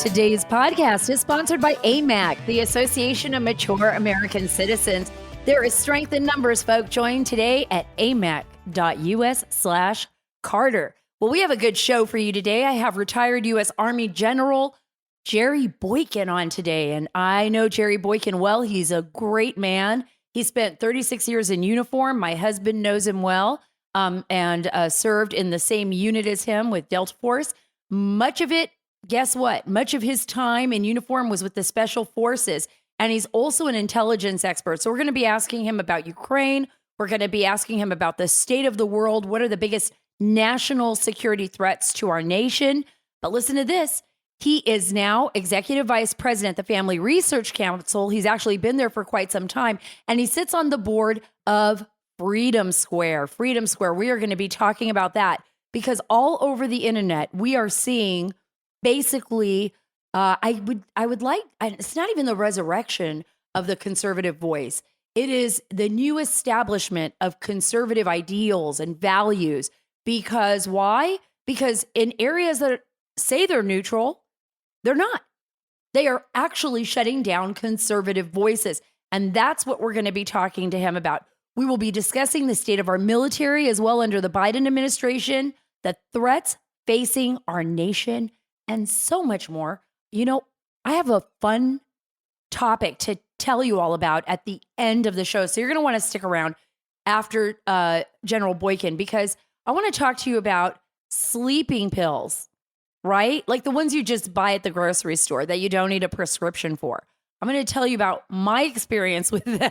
Today's podcast is sponsored by AMAC, the Association of Mature American Citizens. There is strength in numbers, folks. Join today at amac.us/Carter. Well, we have a good show for you today. I have retired U.S. Army General Jerry Boykin on today, and I know Jerry Boykin well. He's a great man. He spent 36 years in uniform. My husband knows him well and served in the same unit as him with Delta Force. Much of it, guess what? Much of his time in uniform was with the Special Forces, and he's also an intelligence expert. So we're going to be asking him about Ukraine. We're going to be asking him about the state of the world. What are the biggest national security threats to our nation? But listen to this. He is now Executive Vice President at the Family Research Council. He's actually been there for quite some time, and he sits on the board of Freedom Square. Freedom Square. We are going to be talking about that because all over the internet, we are seeing basically, I would like, it's not even the resurrection of the conservative voice. It is the new establishment of conservative ideals and values. Because why? Because in areas that say they're neutral, they're not. They are actually shutting down conservative voices. And that's what we're going to be talking to him about. We will be discussing the state of our military as well under the Biden administration, the threats facing our nation, and so much more. You know, I have a fun topic to tell you all about at the end of the show. So you're going to want to stick around after General Boykin, because I want to talk to you about sleeping pills. Right? Like the ones you just buy at the grocery store that you don't need a prescription for. I'm going to tell you about my experience with them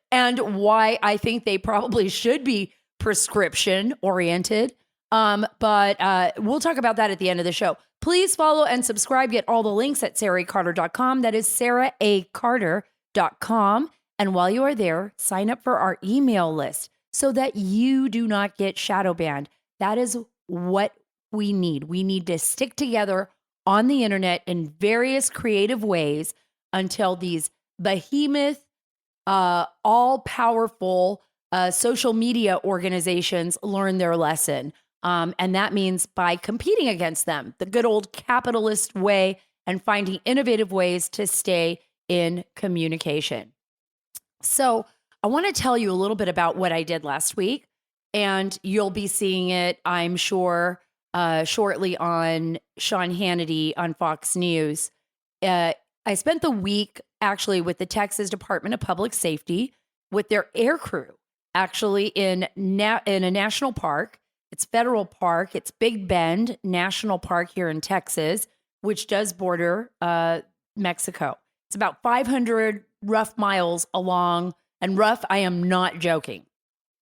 and why I think they probably should be prescription oriented. But we'll talk about that at the end of the show. Please follow and subscribe. Get all the links at saracarter.com. That is saraacarter.com. And while you are there, sign up for our email list so that you do not get shadow banned. That is what we need. We need to stick together on the internet in various creative ways until these behemoth, all-powerful social media organizations learn their lesson. And that means by competing against them, the good old capitalist way, and finding innovative ways to stay in communication. So I want to tell you a little bit about what I did last week, and you'll be seeing it, I'm sure, shortly on Sean Hannity on Fox News. I spent the week actually with the Texas Department of Public Safety with their air crew, actually in a national park. It's federal park. It's Big Bend National Park here in Texas, which does border Mexico. It's about 500 rough miles along, and rough, I am not joking.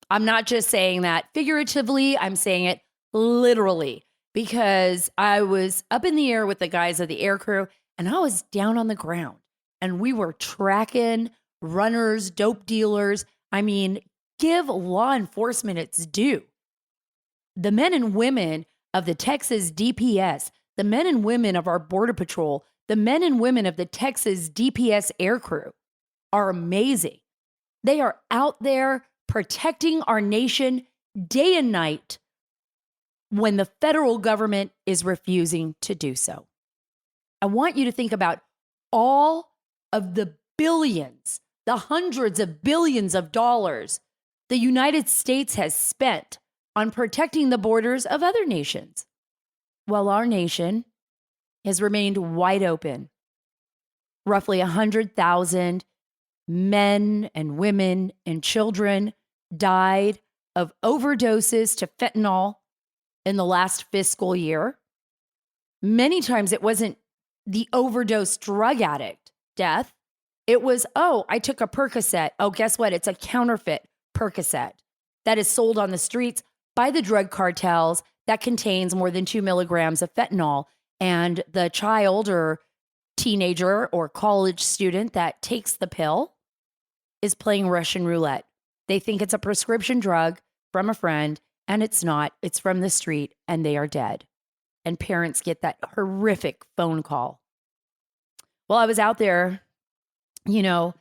I'm not just saying that figuratively. I'm saying it literally, because I was up in the air with the guys of the air crew and I was down on the ground and we were tracking runners, dope dealers. I mean, give law enforcement its due. The men and women of the Texas DPS, the men and women of our Border Patrol, the men and women of the Texas DPS air crew are amazing. They are out there protecting our nation day and night when the federal government is refusing to do so. I want you to think about all of the billions, the hundreds of billions of dollars the United States has spent on protecting the borders of other nations, while our nation has remained wide open. Roughly 100,000 men and women and children died of overdoses to fentanyl in the last fiscal year. Many times it wasn't the overdose drug addict death. It was, oh, I took a Percocet. Oh, guess what? It's a counterfeit Percocet that is sold on the streets by the drug cartels that contains more than 2 milligrams of fentanyl. And the child or teenager or college student that takes the pill is playing Russian roulette. They think it's a prescription drug from a friend, and it's not. It's from the street, and they are dead. And parents get that horrific phone call. Well, I was out there, you know,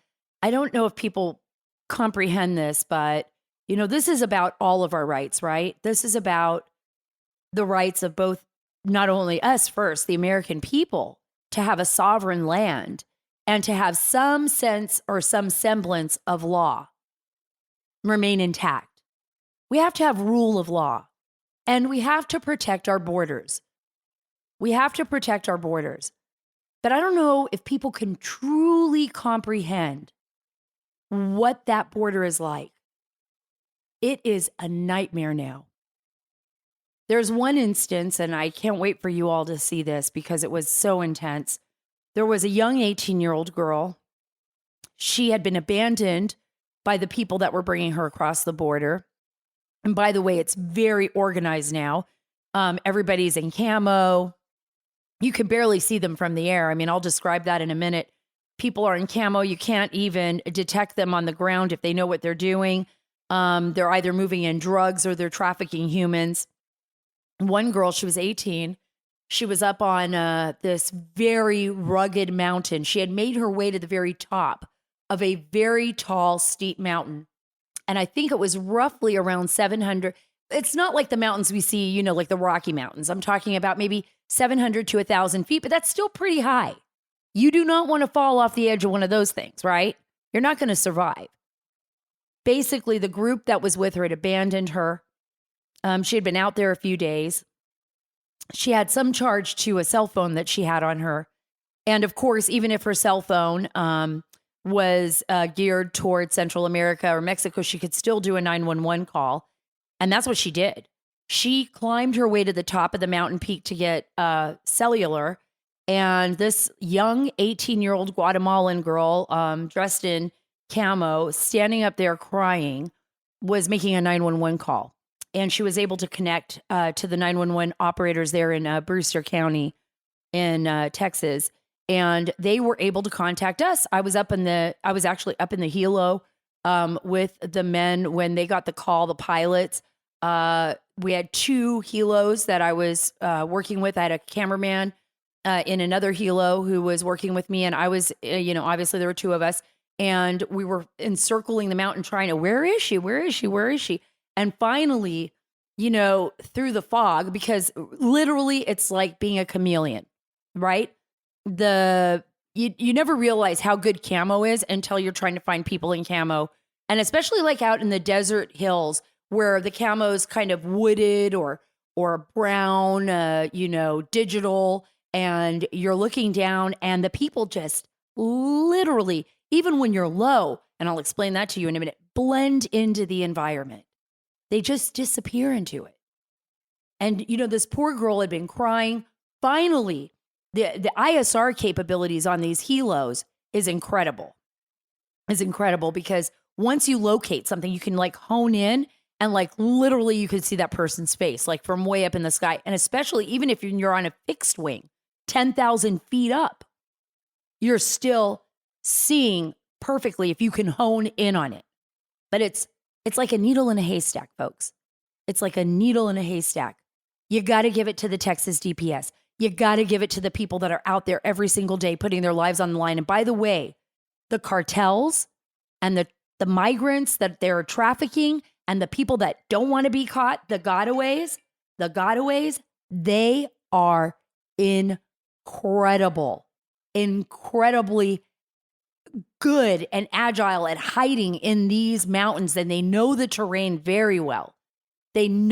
I don't know if people comprehend this, but, you know, this is about all of our rights, right? This is about the rights of both, not only us first, the American people, to have a sovereign land and to have some sense or some semblance of law remain intact. We have to have rule of law, and we have to protect our borders. We have to protect our borders. But I don't know if people can truly comprehend what that border is like. It is a nightmare now. There's one instance, and I can't wait for you all to see this because it was so intense. There was a young 18-year-old girl. She had been abandoned by the people that were bringing her across the border. And by the way, it's very organized now. Everybody's in camo. You can barely see them from the air. I mean, I'll describe that in a minute. People are in camo. You can't even detect them on the ground if they know what they're doing. They're either moving in drugs or they're trafficking humans. One girl, she was 18. She was up on this very rugged mountain. She had made her way to the very top of a very tall, steep mountain. And I think it was roughly around 700. It's not like the mountains we see, you know, like the Rocky Mountains. I'm talking about maybe 700 to 1,000 feet, but that's still pretty high. You do not want to fall off the edge of one of those things, right? You're not going to survive. Basically, the group that was with her had abandoned her. She had been out there a few days. She had some charge to a cell phone that she had on her. And of course, even if her cell phone was geared towards Central America or Mexico, she could still do a 911 call. And that's what she did. She climbed her way to the top of the mountain peak to get cellular. And this young 18-year-old Guatemalan girl dressed in camo, standing up there crying, was making a 911 call. And she was able to connect to the 911 operators there in Brewster County in Texas. And they were able to contact us. I was actually up in the helo with the men when they got the call, the pilots. We had 2 helos that I was working with. I had a cameraman in another helo who was working with me. And I was, obviously there were 2 of us. And we were encircling the mountain trying to, where is she? Where is she? Where is she? And finally, through the fog, because literally it's like being a chameleon, right? You never realize how good camo is until you're trying to find people in camo. And especially like out in the desert hills where the camo is kind of wooded or brown, digital, and you're looking down and the people just literally, even when you're low, and I'll explain that to you in a minute, blend into the environment. They just disappear into it. And, this poor girl had been crying. Finally, the ISR capabilities on these helos is incredible. It's incredible because once you locate something, you can like hone in and like literally you can see that person's face like from way up in the sky. And especially even if you're on a fixed wing, 10,000 feet up, you're still seeing perfectly if you can hone in on it. But it's like a needle in a haystack, folks. It's like a needle in a haystack. You got to give it to the Texas DPS. You got to give it to the people that are out there every single day putting their lives on the line. And by the way, the cartels and the migrants that they're trafficking and the people that don't want to be caught, the gotaways, they are incredibly good and agile at hiding in these mountains. And they know the terrain very well. And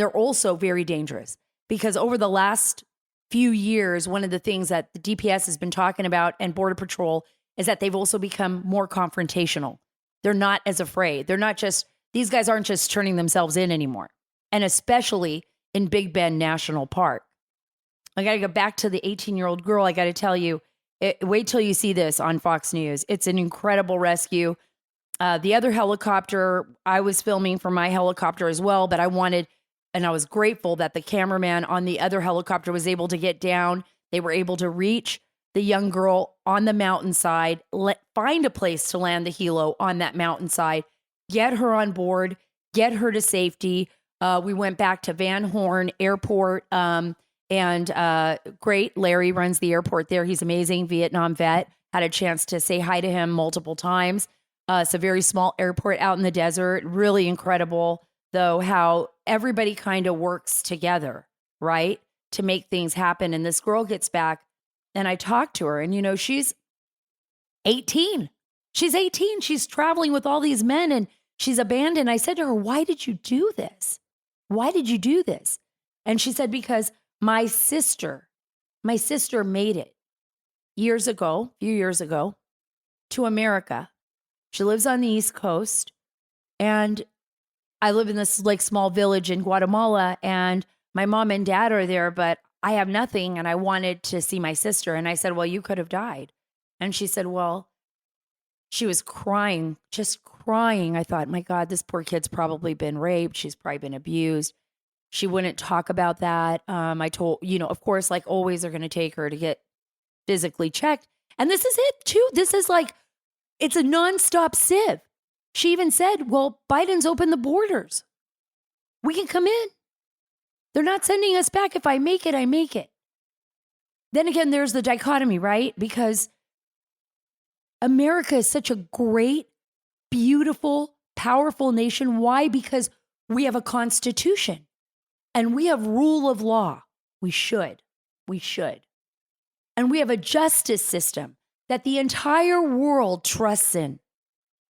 they're also very dangerous because over the last few years, one of the things that the DPS has been talking about and Border Patrol is that they've also become more confrontational. They're not as afraid. These guys aren't just turning themselves in anymore. And especially in Big Bend National Park. I got to go back to the 18-year-old girl. I got to tell you, wait till you see this on Fox News. It's an incredible rescue. The other helicopter, I was filming from my helicopter as well, but I was grateful that the cameraman on the other helicopter was able to get down. They were able to reach the young girl on the mountainside, find a place to land the helo on that mountainside, get her on board, get her to safety. We went back to Van Horn Airport, and great. Larry runs the airport there. He's amazing, Vietnam vet. Had a chance to say hi to him multiple times. It's a very small airport out in the desert. Really incredible, though, how everybody kind of works together, right? to make things happen. And this girl gets back and I talk to her and, you know, she's 18. She's 18. She's traveling with all these men and she's abandoned. I said to her, why did you do this? Why did you do this? And she said, because my sister made it years ago, a few years ago, to America. She lives on the East Coast. And I live in this like small village in Guatemala and my mom and dad are there, but I have nothing. And I wanted to see my sister. And I said, well, you could have died. And she said, well, she was crying, just crying. I thought, my God, this poor kid's probably been raped. She's probably been abused. She wouldn't talk about that. I told, you know, of course, like always, they're going to take her to get physically checked. And this is it too. This is like, it's a nonstop sieve. She even said, well, Biden's opened the borders. We can come in. They're not sending us back. If I make it, I make it. Then again, there's the dichotomy, right? Because America is such a great, beautiful, powerful nation. Why? Because we have a constitution and we have rule of law. We should. And we have a justice system that the entire world trusts in.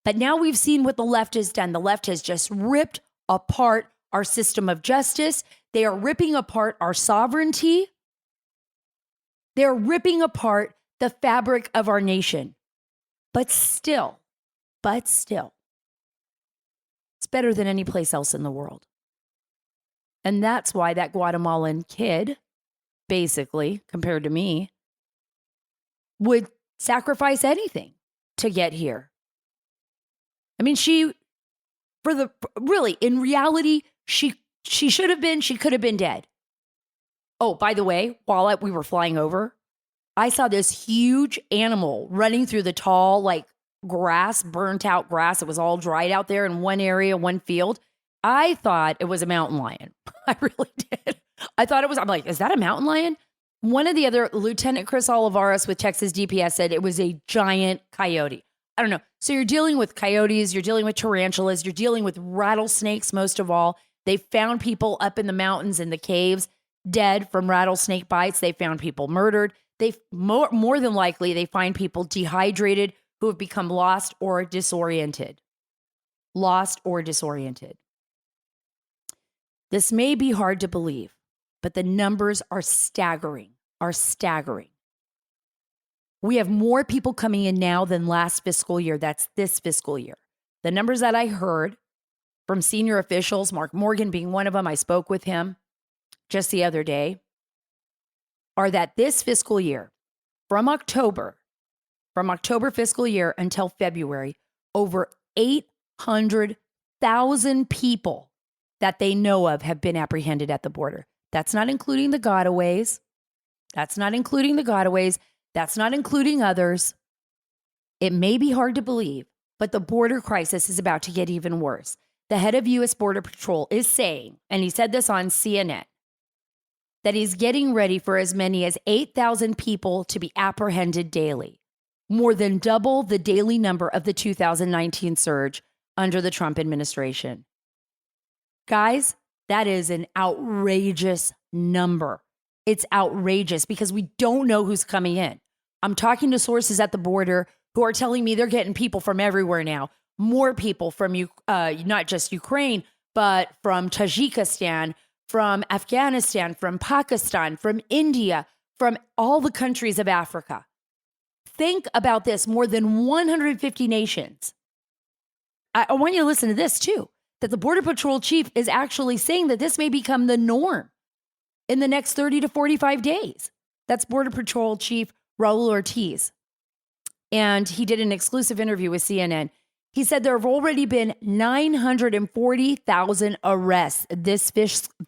But now we've seen what the left has done. The left has just ripped apart our system of justice. They are ripping apart our sovereignty. They're ripping apart the fabric of our nation. But still, it's better than any place else in the world. And that's why that Guatemalan kid, basically, compared to me, would sacrifice anything to get here. I mean, in reality, she should have been, she could have been dead. Oh, by the way, while we were flying over, I saw this huge animal running through the tall, like grass, burnt out grass. It was all dried out there in one area, one field. I thought it was a mountain lion. I really did. I'm like, is that a mountain lion? One of the other, Lieutenant Chris Olivares with Texas DPS said it was a giant coyote. I don't know. So you're dealing with coyotes, you're dealing with tarantulas, you're dealing with rattlesnakes most of all. They found people up in the mountains in the caves dead from rattlesnake bites. They found people murdered. More than likely, they find people dehydrated who have become lost or disoriented. This may be hard to believe, but the numbers are staggering. We have more people coming in now than last fiscal year. That's this fiscal year. The numbers that I heard from senior officials, Mark Morgan being one of them, I spoke with him just the other day, are that this fiscal year, from October fiscal year until February, over 800,000 people that they know of have been apprehended at the border. That's not including the gotaways. That's not including others. It may be hard to believe, but the border crisis is about to get even worse. The head of U.S. Border Patrol is saying, and he said this on CNN, that he's getting ready for as many as 8,000 people to be apprehended daily, more than double the daily number of the 2019 surge under the Trump administration. Guys, that is an outrageous number. It's outrageous because we don't know who's coming in. I'm talking to sources at the border who are telling me they're getting people from everywhere now. More people from not just Ukraine, but from Tajikistan, from Afghanistan, from Pakistan, from India, from all the countries of Africa. Think about this, more than 150 nations. I want you to listen to this too, that the Border Patrol chief is actually saying that this may become the norm in the next 30 to 45 days. That's Border Patrol Chief Raul Ortiz. And he did an exclusive interview with CNN. He said there have already been 940,000 arrests this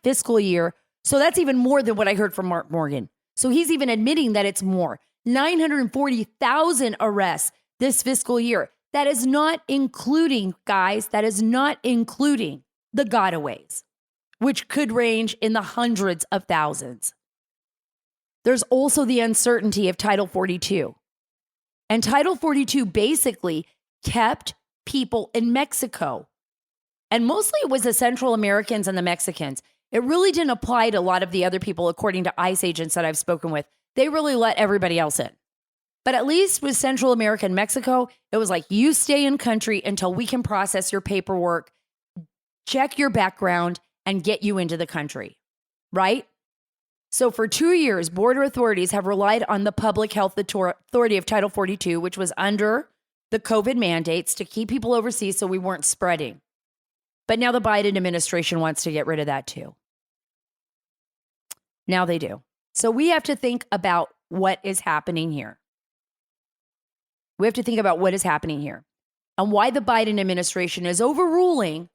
fiscal year. So that's even more than what I heard from Mark Morgan. So he's even admitting that it's more. 940,000 arrests this fiscal year. That is not including, guys, the gotaways, which could range in the hundreds of thousands. There's also the uncertainty of Title 42. And Title 42 basically kept people in Mexico. And mostly it was the Central Americans and the Mexicans. It really didn't apply to a lot of the other people, according to ICE agents that I've spoken with. They really let everybody else in. But at least with Central America and Mexico, it was like, you stay in country until we can process your paperwork, check your background, and get you into the country, right? So for 2 years, border authorities have relied on the Public Health Authority of Title 42, which was under the COVID mandates, to keep people overseas so we weren't spreading. But now the Biden administration wants to get rid of that too. Now they do. So we have to think about what is happening here. We have to think about what is happening here and why the Biden administration is overruling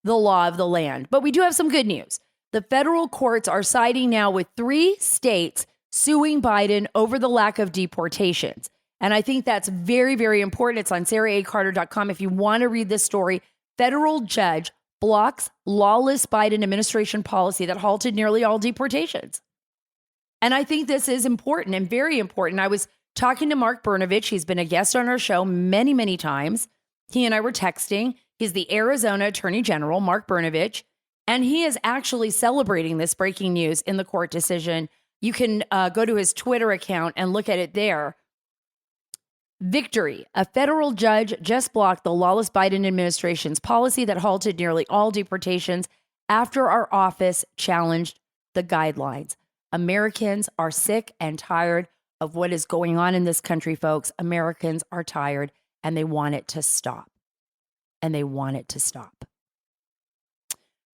the law of the land. But we do have some good news. The federal courts are siding now with 3 states suing Biden over the lack of deportations. And I think that's very, very important. It's on SaraAcarter.com. If you want to read this story, federal judge blocks lawless Biden administration policy that halted nearly all deportations. And I think this is important and very important. I was talking to Mark Brnovich. He's been a guest on our show many, many times. He and I were texting. He's the Arizona Attorney General, Mark Brnovich, and he is actually celebrating this breaking news in the court decision. You can go to his Twitter account and look at it there. Victory. A federal judge just blocked the lawless Biden administration's policy that halted nearly all deportations after our office challenged the guidelines. Americans are sick and tired of what is going on in this country, folks. Americans are tired and they want it to stop. And they want it to stop.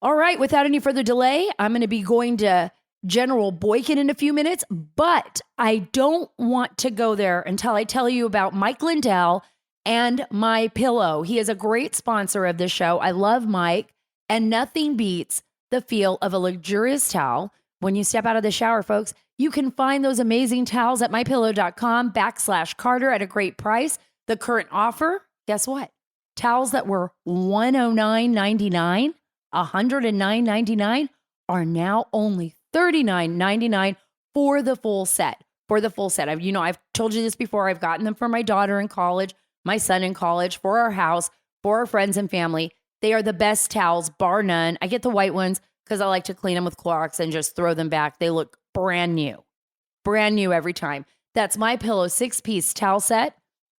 All right, without any further delay, I'm going to be going to General Boykin in a few minutes, but I don't want to go there until I tell you about Mike Lindell and My Pillow. He is a great sponsor of this show. I love Mike, and nothing beats the feel of a luxurious towel when you step out of the shower, folks. You can find those amazing towels at mypillow.com/Carter at a great price. The current offer, guess what? Towels that were $109.99, $109.99 are now only $39.99 for the full set. For the full set. I've told you this before. I've gotten them for my daughter in college, my son in college, for our house, for our friends and family. They are the best towels, bar none. I get the white ones because I like to clean them with Clorox and just throw them back. They look brand new every time. That's My Pillow 6-piece towel set,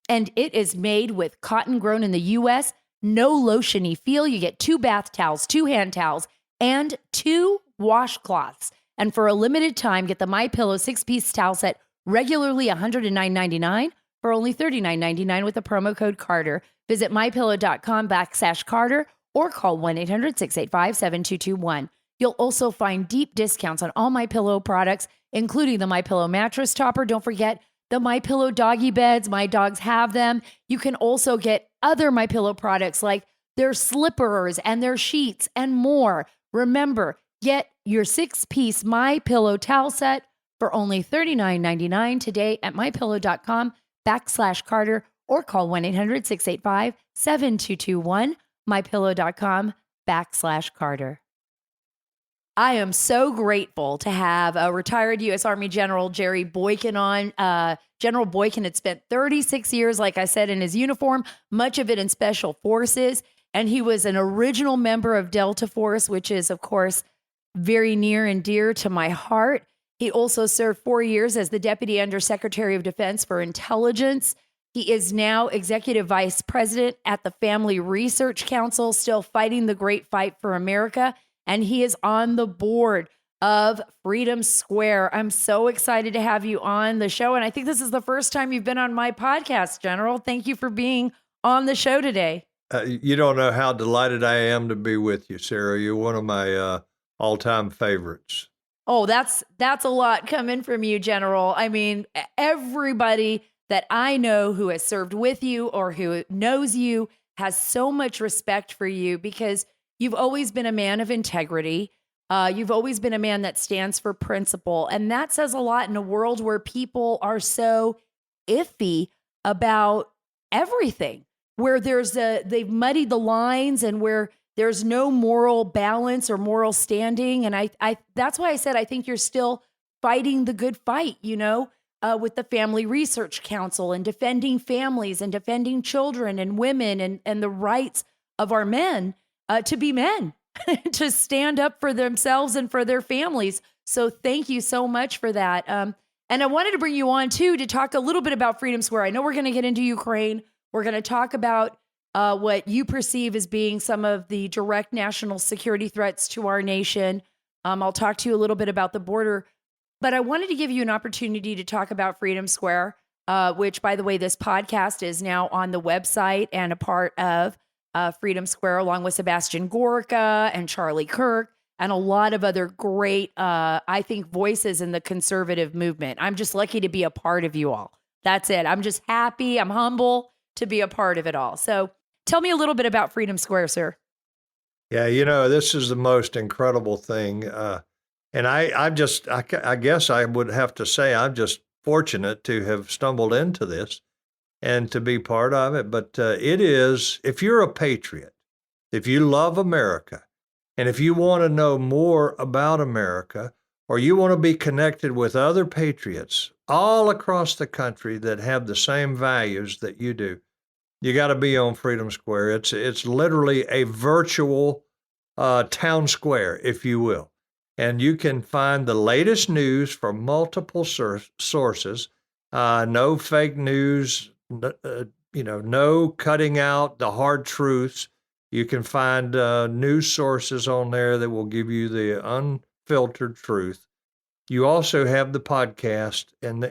and it is made with cotton grown in the U.S., no lotiony feel. You get 2 bath towels, 2 hand towels, and 2 washcloths. And for a limited time, get the My Pillow 6-piece towel set regularly $109.99 for only $39.99 with the promo code Carter. Visit mypillow.com/Carter or call 1-800-685-7221. You'll also find deep discounts on all My Pillow products, including the My Pillow mattress topper. Don't forget the My Pillow doggy beds. My dogs have them. You can also get other My Pillow products like their slippers and their sheets and more. Remember, get your 6-piece My Pillow towel set for only $39.99 today at mypillow.com/Carter or call 1-800-685-7221, mypillow.com/Carter. I am so grateful to have a retired U.S. Army General Jerry Boykin on. General Boykin had spent 36 years, like I said, in his uniform, much of it in Special Forces. And he was an original member of Delta Force, which is, of course, very near and dear to my heart. He also served 4 years as the Deputy Undersecretary of Defense for Intelligence. He is now Executive Vice President at the Family Research Council, still fighting the great fight for America. And he is on the board of Freedom Square. I'm so excited to have you on the show. And I think this is the first time you've been on my podcast, General. Thank you for being on the show today. You don't know how delighted I am to be with you, Sara. You're one of my all-time favorites. Oh, that's a lot coming from you, General. I mean, everybody that I know who has served with you or who knows you has so much respect for you because you've always been a man of integrity. You've always been a man that stands for principle. And that says a lot in a world where people are so iffy about everything, where they've muddied the lines and where there's no moral balance or moral standing. And I that's why I said I think you're still fighting the good fight, with the Family Research Council and defending families and defending children and women and the rights of our men to be men. to stand up for themselves and for their families. So thank you so much for that. And I wanted to bring you on too to talk a little bit about Freedom Square. I know we're going to get into Ukraine. We're going to talk about what you perceive as being some of the direct national security threats to our nation. I'll talk to you a little bit about the border, but I wanted to give you an opportunity to talk about Freedom Square, which, by the way, this podcast is now on the website and a part of Freedom Square, along with Sebastian Gorka and Charlie Kirk and a lot of other great, I think, voices in the conservative movement. I'm just lucky to be a part of you all. That's it. I'm just happy. I'm humble to be a part of it all. So tell me a little bit about Freedom Square, sir. Yeah, this is the most incredible thing. And I guess I would have to say I'm just fortunate to have stumbled into this and to be part of it. But it is, if you're a patriot, if you love America, and if you want to know more about America, or you want to be connected with other patriots all across the country that have the same values that you do, you got to be on Freedom Square. It's literally a virtual town square, if you will. And you can find the latest news from multiple sources, no fake news, no cutting out the hard truths. You can find news sources on there that will give you the unfiltered truth. You also have the podcast, and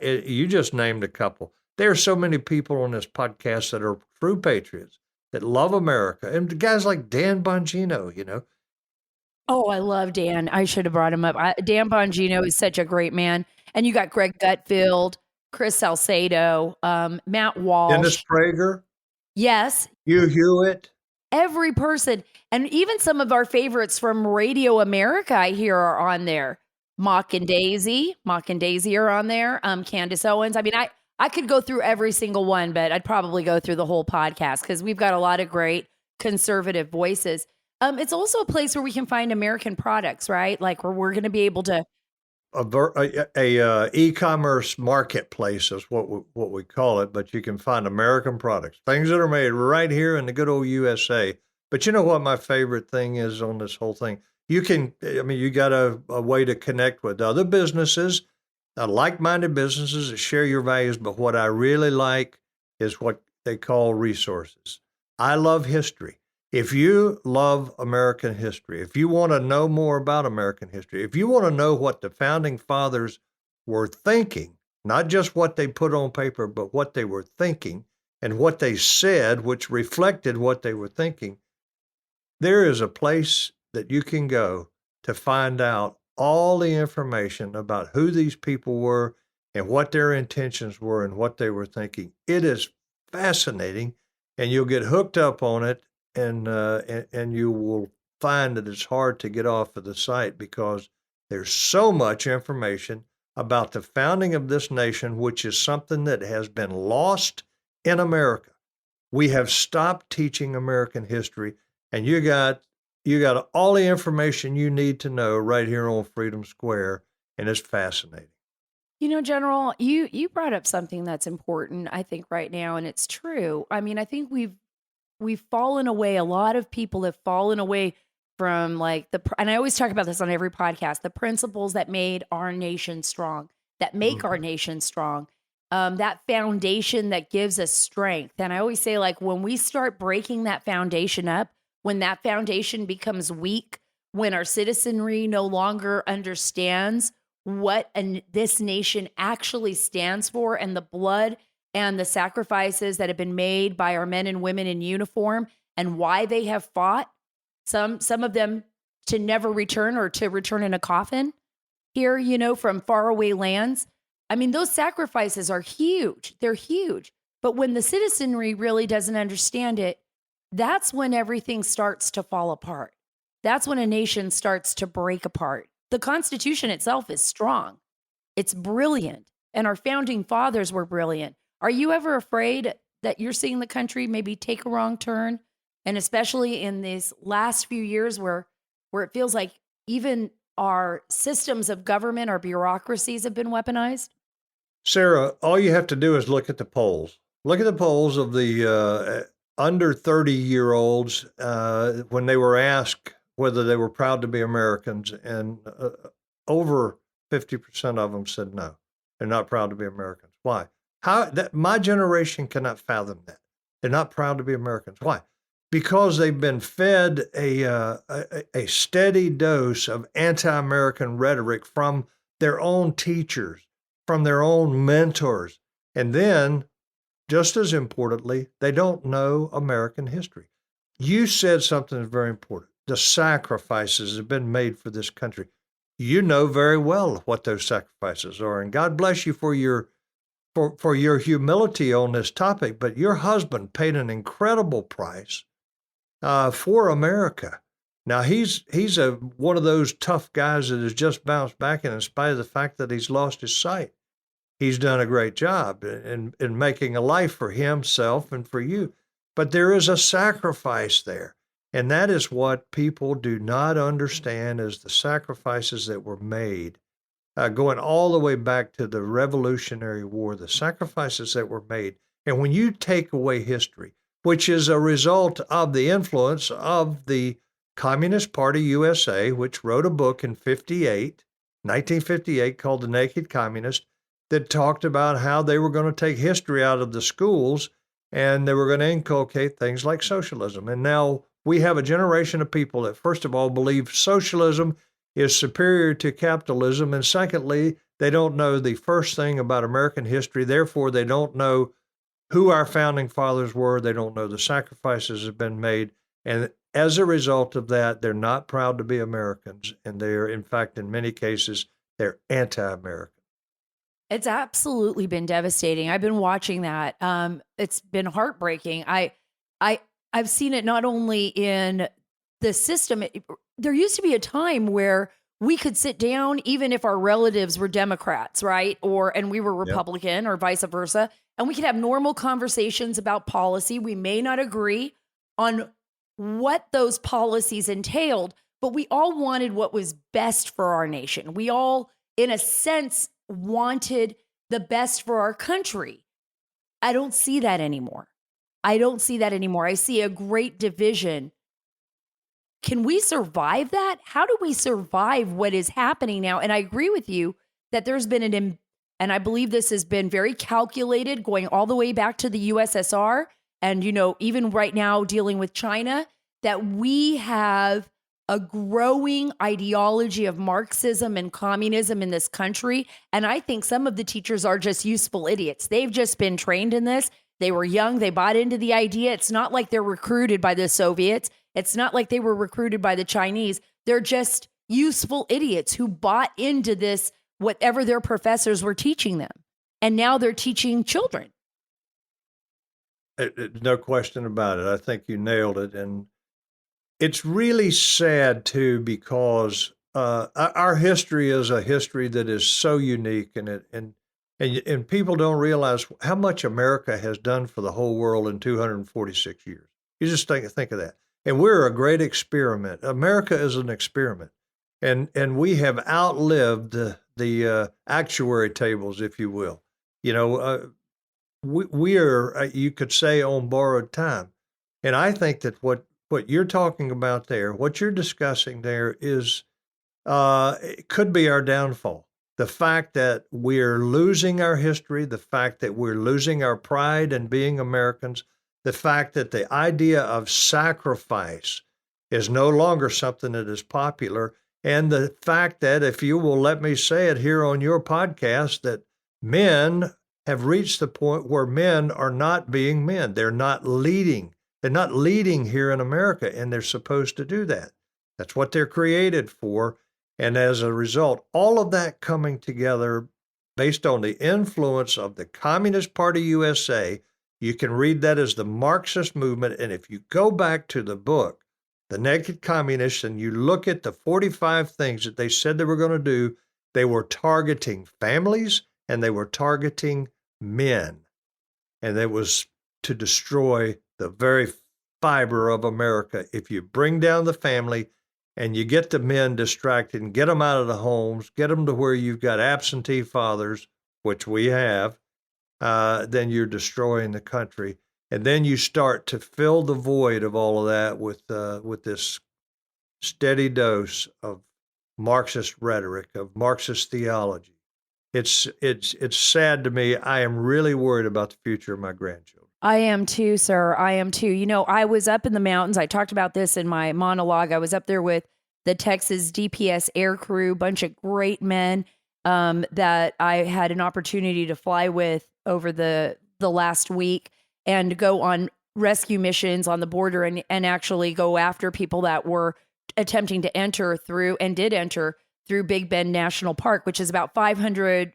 you just named a couple. There are so many people on this podcast that are true patriots that love America, and guys like Dan Bongino. Oh, I love Dan. I should have brought him up. Dan Bongino is such a great man. And you got Greg Gutfield, Chris Salcedo, Matt Dennis Walsh. Prager, Yes, Hugh Hewitt. every person. And even some of our favorites from Radio America, I hear, are on there. Mock and Daisy are on there. Candace Owens. I mean, I could go through every single one, but I'd probably go through the whole podcast because we've got a lot of great conservative voices. It's also a place where we can find American products, right? Like where we're going to be able to. A e-commerce marketplace is what we call it, but you can find American products, things that are made right here in the good old USA. But you know what my favorite thing is on this whole thing? You got a way to connect with other businesses, like-minded businesses that share your values. But what I really like is what they call resources. I love history. If you love American history, if you want to know more about American history, if you want to know what the founding fathers were thinking, not just what they put on paper, but what they were thinking and what they said, which reflected what they were thinking, there is a place that you can go to find out all the information about who these people were and what their intentions were and what they were thinking. It is fascinating, and you'll get hooked up on it. And you will find that it's hard to get off of the site because there's so much information about the founding of this nation, which is something that has been lost in America. We have stopped teaching American history, and you got all the information you need to know right here on Freedom Square, and it's fascinating. General, you brought up something that's important, I think, right now, and it's true. I mean, I think we've fallen away. A lot of people have fallen away from and I always talk about this on every podcast, the principles that made our nation strong, that make our nation strong, that foundation that gives us strength. And I always say, when we start breaking that foundation up, when that foundation becomes weak, when our citizenry no longer understands what this nation actually stands for and the blood and the sacrifices that have been made by our men and women in uniform and why they have fought, some of them to never return or to return in a coffin here, from faraway lands. I mean, those sacrifices are huge. They're huge. But when the citizenry really doesn't understand it, that's when everything starts to fall apart. That's when a nation starts to break apart. The Constitution itself is strong. It's brilliant. And our founding fathers were brilliant. Are you ever afraid that you're seeing the country maybe take a wrong turn? And especially in these last few years where it feels like even our systems of government, our bureaucracies have been weaponized? Sara, all you have to do is look at the polls. Look at the polls of the under 30-year-olds when they were asked whether they were proud to be Americans, and over 50% of them said no, they're not proud to be Americans. Why? My generation cannot fathom that. They're not proud to be Americans. Why? Because they've been fed a steady dose of anti-American rhetoric from their own teachers, from their own mentors, and then, just as importantly, they don't know American history. You said something that's very important. The sacrifices have been made for this country. You know very well what those sacrifices are, and God bless you for your humility on this topic. But your husband paid an incredible price for America. Now he's one of those tough guys that has just bounced back, and in spite of the fact that he's lost his sight, he's done a great job in making a life for himself and for you. But there is a sacrifice there. And that is what people do not understand, is the sacrifices that were made, going all the way back to the Revolutionary War, the sacrifices that were made. And when you take away history, which is a result of the influence of the Communist Party USA, which wrote a book in 1958, called The Naked Communist, that talked about how they were going to take history out of the schools and they were going to inculcate things like socialism. And now we have a generation of people that, first of all, believe socialism is superior to capitalism. And secondly, they don't know the first thing about American history. Therefore, they don't know who our founding fathers were. They don't know the sacrifices that have been made. And as a result of that, they're not proud to be Americans. And they're, in fact, in many cases, they're anti-American. It's absolutely been devastating. I've been watching that. It's been heartbreaking. I've seen it not only in the system. There used to be a time where we could sit down, even if our relatives were Democrats, right? And we were Republican, or vice versa. And we could have normal conversations about policy. We may not agree on what those policies entailed, but we all wanted what was best for our nation. We all, in a sense, wanted the best for our country. I don't see that anymore. I see a great division. Can we survive that? How do we survive what is happening now? And I agree with you that there's been and I believe this has been very calculated, going all the way back to the USSR. And, even right now dealing with China, that we have a growing ideology of Marxism and communism in this country. And I think some of the teachers are just useful idiots. They've just been trained in this. They were young. They bought into the idea. It's not like they're recruited by the Soviets. It's not like they were recruited by the Chinese. They're just useful idiots who bought into this, whatever their professors were teaching them. And now they're teaching children. No question about it. I think you nailed it. And it's really sad, too, because our history is a history that is so unique, and people don't realize how much America has done for the whole world in 246 years. You just think of that. And we're a great experiment. America is an experiment. And we have outlived the actuary tables, if you will. We are, you could say, on borrowed time. And I think that what you're talking about there, what you're discussing there is, it could be our downfall. The fact that we're losing our history, the fact that we're losing our pride in being Americans, the fact that the idea of sacrifice is no longer something that is popular, and the fact that, if you will let me say it here on your podcast, that men have reached the point where men are not being men. They're not leading. They're not leading here in America, and they're supposed to do that. That's what they're created for. And as a result, all of that coming together based on the influence of the Communist Party USA, you can read that as the Marxist movement. And if you go back to the book, The Naked Communists, and you look at the 45 things that they said they were going to do, they were targeting families and they were targeting men. And it was to destroy the very fiber of America. If you bring down the family and you get the men distracted and get them out of the homes, get them to where you've got absentee fathers, which we have, then you're destroying the country. And then you start to fill the void of all of that with this steady dose of Marxist rhetoric, of Marxist theology. It's sad to me. I am really worried about the future of my grandchildren. I am too, sir. I am too. You know, I was up in the mountains. I talked about this in my monologue. I was up there with the Texas DPS air crew, bunch of great men that I had an opportunity to fly with over the last week and go on rescue missions on the border and actually go after people that were attempting to enter through and did enter through Big Bend National Park, which is about 500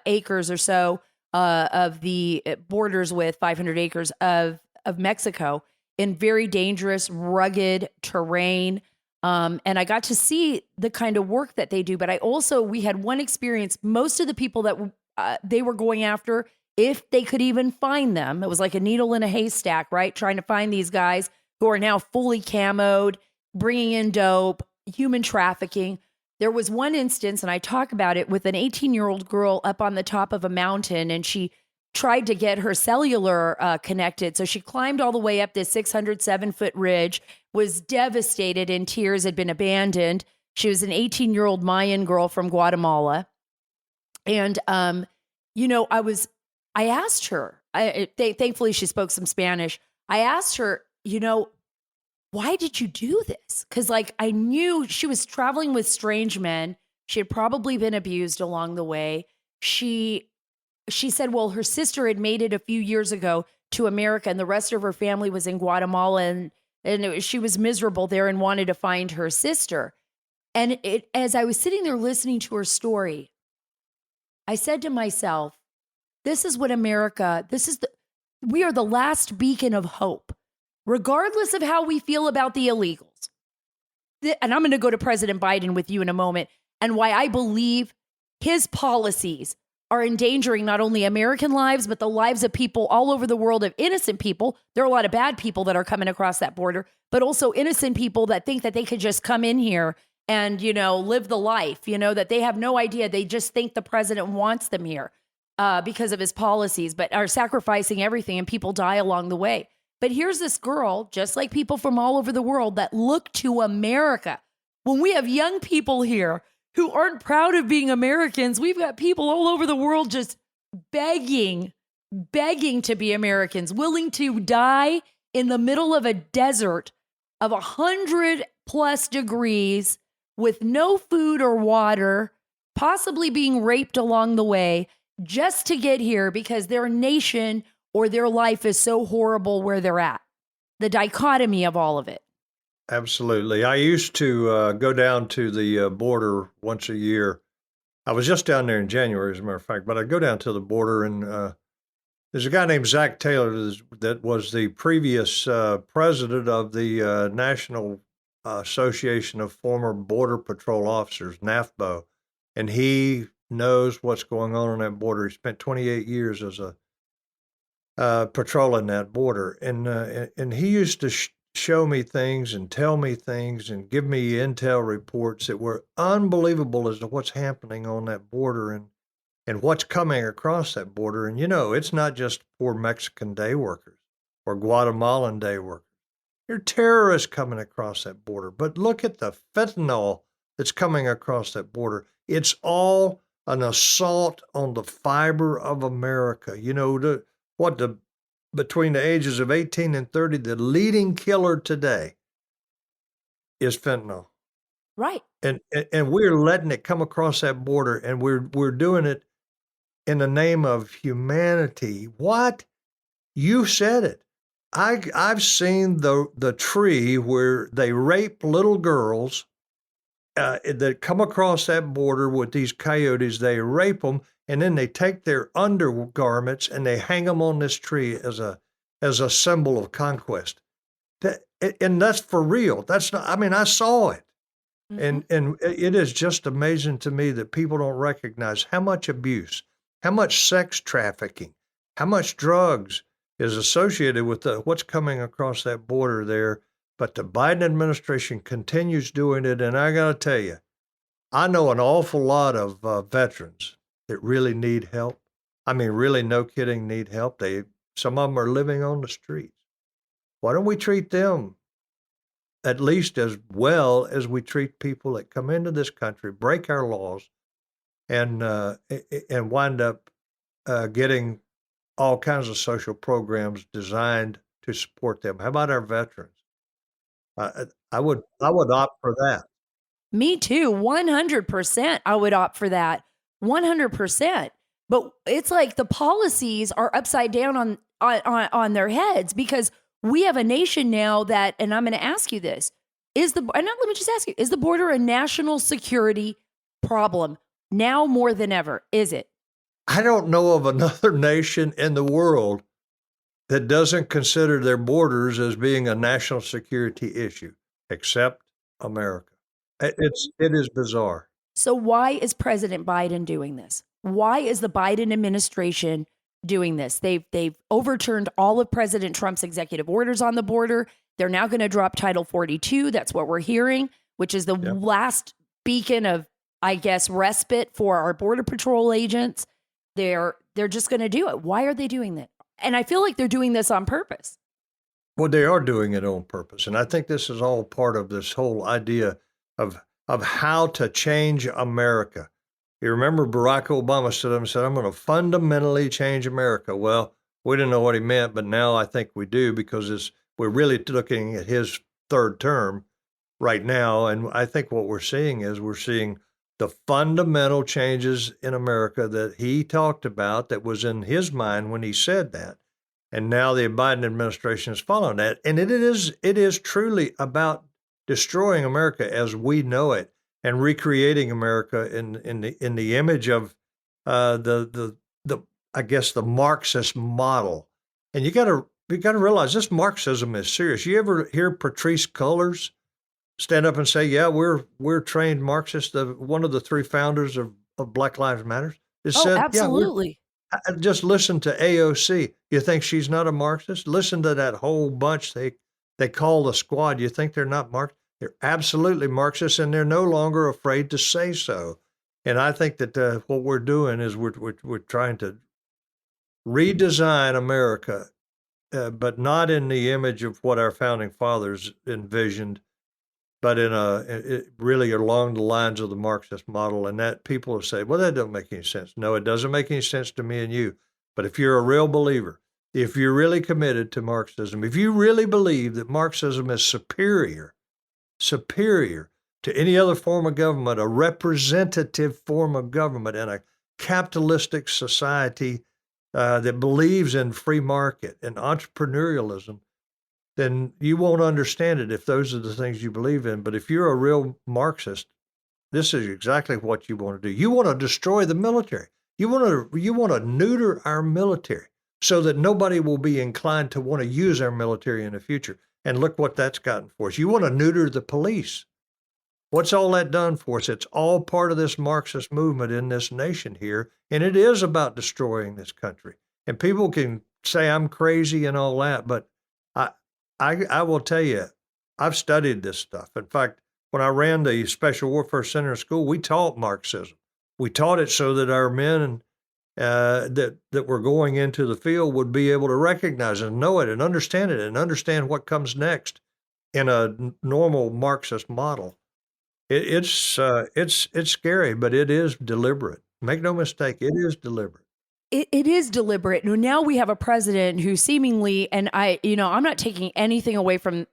acres or so of the borders with 500 acres of Mexico in very dangerous, rugged terrain. And I got to see the kind of work that they do. But we had one experience. Most of the people that they were going after, if they could even find them, it was like a needle in a haystack, right? Trying to find these guys who are now fully camoed, bringing in dope, human trafficking. There was one instance, and I talk about it, with an 18-year-old girl up on the top of a mountain, and she tried to get her cellular connected. So she climbed all the way up this 607-foot ridge, was devastated, in tears, had been abandoned. She was an 18-year-old Mayan girl from Guatemala. And, I asked her, thankfully she spoke some Spanish. I asked her, why did you do this? Because I knew she was traveling with strange men. She had probably been abused along the way. She said, well, her sister had made it a few years ago to America, and the rest of her family was in Guatemala, and she was miserable there and wanted to find her sister. And as I was sitting there listening to her story, I said to myself, this is what America, we are the last beacon of hope, regardless of how we feel about the illegals. And I'm going to go to President Biden with you in a moment, and why I believe his policies are endangering not only American lives, but the lives of people all over the world, of innocent people. There are a lot of bad people that are coming across that border, but also innocent people that think that they could just come in here and, live the life, that they have no idea. They just think the president wants them here because of his policies, but are sacrificing everything, and people die along the way. But here's this girl, just like people from all over the world, that look to America. When we have young people here who aren't proud of being Americans, we've got people all over the world just begging to be Americans, willing to die in the middle of a desert of 100+ degrees with no food or water, possibly being raped along the way, just to get here because their nation or their life is so horrible where they're at. The dichotomy of all of it. Absolutely. I used to go down to the border once a year. I was just down there in January, as a matter of fact, but I'd go down to the border, and there's a guy named Zach Taylor that was the previous president of the National Association of Former Border Patrol Officers, NAFBO, and he knows what's going on that border. He spent 28 years as a patrolling that border, and he used to show me things and tell me things and give me intel reports that were unbelievable as to what's happening on that border and what's coming across that border. And it's not just poor Mexican day workers or Guatemalan day workers. There are terrorists coming across that border. But look at the fentanyl that's coming across that border. It's all an assault on the fiber of America. Between the ages of 18 and 30, the leading killer today is fentanyl. Right. And we're letting it come across that border, and we're doing it in the name of humanity. What? You said it. I've seen the tree where they rape little girls that come across that border with these coyotes. They rape them, and then they take their undergarments and they hang them on this tree as a symbol of conquest. And that's for real. That's not. I mean, I saw it, and it is just amazing to me that people don't recognize how much abuse, how much sex trafficking, how much drugs is associated with what's coming across that border there. But the Biden administration continues doing it, and I got to tell you, I know an awful lot of veterans that really need help. I mean, really, no kidding, need help. Some of them are living on the streets. Why don't we treat them at least as well as we treat people that come into this country, break our laws, and wind up getting all kinds of social programs designed to support them. How about our veterans? I would opt for that. Me too. 100%. I would opt for that. 100%. But it's like the policies are upside down on their heads, because we have a nation now that, and I'm going to ask you this, let me just ask you, is the border a national security problem now more than ever? Is it? I don't know of another nation in the world that doesn't consider their borders as being a national security issue, except America. It is bizarre. So why is President Biden doing this? Why is the Biden administration doing this? They've overturned all of President Trump's executive orders on the border. They're now going to drop Title 42. That's what we're hearing, which is the last beacon of, I guess, respite for our Border Patrol agents. They're just going to do it. Why are they doing that? And I feel like they're doing this on purpose. Well, they are doing it on purpose. And I think this is all part of this whole idea of how to change America. You remember Barack Obama stood up and said, I'm going to fundamentally change America. Well, we didn't know what he meant, but now I think we do, because we're really looking at his third term right now. And I think what we're seeing the fundamental changes in America that he talked about, that was in his mind when he said that. And now the Biden administration is following that. And it is truly about destroying America as we know it and recreating America in the image of the I guess the Marxist model. And you got to realize this Marxism is serious. You ever hear Patrice Cullors stand up and say, "Yeah, we're trained Marxists"? One of the three founders of Black Lives Matter said, absolutely. Yeah, just listen to AOC. You think she's not a Marxist? Listen to that whole bunch they call the squad. You think they're not Marxist? They're absolutely Marxist, and they're no longer afraid to say so. And I think that what we're doing is we're trying to redesign America, but not in the image of what our founding fathers envisioned, but really along the lines of the Marxist model. And that people will say, well, that doesn't make any sense. No, it doesn't make any sense to me and you. But if you're a real believer, if you're really committed to Marxism, if you really believe that Marxism is superior to any other form of government, a representative form of government in a capitalistic society that believes in free market and entrepreneurialism, then you won't understand it if those are the things you believe in. But if you're a real Marxist, this is exactly what you want to do. You want to destroy the military. You want to neuter our military so that nobody will be inclined to want to use our military in the future. And look what that's gotten for us. You want to neuter the police. What's all that done for us? It's all part of this Marxist movement in this nation here, and it is about destroying this country. And people can say I'm crazy and all that, but I will tell you, I've studied this stuff. In fact, when I ran the Special Warfare Center in school, we taught Marxism. We taught it so that our men that were going into the field would be able to recognize and know it and understand what comes next in a normal Marxist model. It's scary, but it is deliberate. Make no mistake, it is deliberate. It is deliberate. Now we have a president who seemingly, and I'm not taking anything away from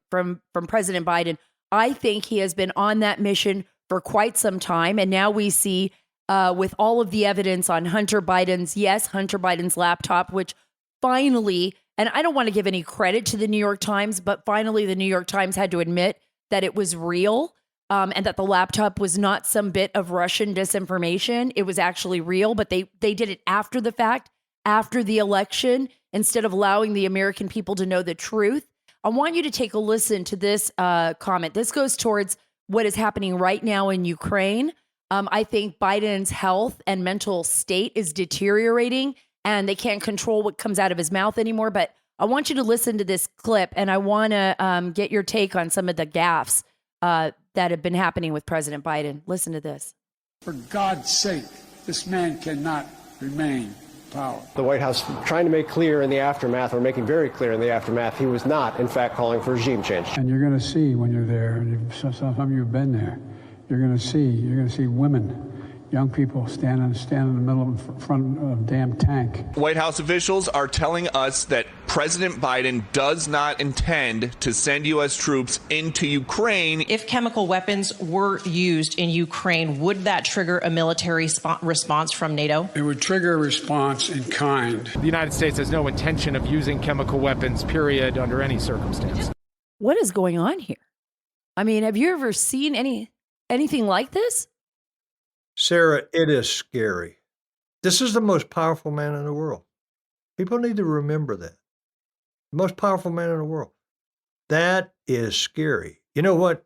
President Biden. I think he has been on that mission for quite some time. And now we see with all of the evidence on Hunter Biden's laptop, which finally, and I don't want to give any credit to the New York Times, but finally the New York Times had to admit that it was real. And that the laptop was not some bit of Russian disinformation. It was actually real, but they did it after the fact, after the election, instead of allowing the American people to know the truth. I want you to take a listen to this comment. This goes towards what is happening right now in Ukraine. I think Biden's health and mental state is deteriorating, and they can't control what comes out of his mouth anymore. But I want you to listen to this clip, and I want to get your take on some of the gaffes that have been happening with President Biden. Listen to this. For God's sake, this man cannot remain power. The White House trying to make clear in the aftermath, or making very clear in the aftermath, he was not, in fact, calling for regime change. And you're going to see when you're there, and some of you have been there, you're going to see women, young people stand in the middle of front of a damn tank. White House officials are telling us that President Biden does not intend to send U.S. troops into Ukraine. If chemical weapons were used in Ukraine, would that trigger a military response from NATO? It would trigger a response in kind. The United States has no intention of using chemical weapons, period, under any circumstance. What is going on here? I mean, have you ever seen anything like this? Sara, it is scary. This is the most powerful man in the world. People need to remember that. The most powerful man in the world. That is scary. You know what?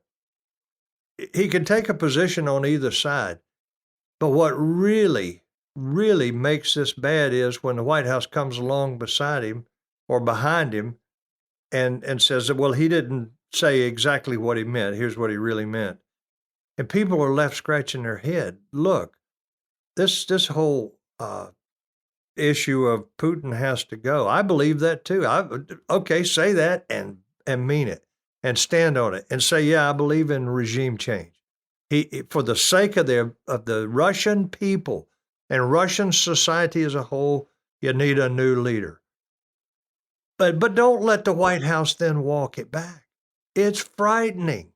He can take a position on either side. But what really, really makes this bad is when the White House comes along beside him or behind him and says, well, he didn't say exactly what he meant. Here's what he really meant. And people are left scratching their head. Look, this whole issue of Putin has to go. I believe that too. Okay, say that and mean it, and stand on it, and say, yeah, I believe in regime change. For the sake of the Russian people and Russian society as a whole, you need a new leader. But don't let the White House then walk it back. It's frightening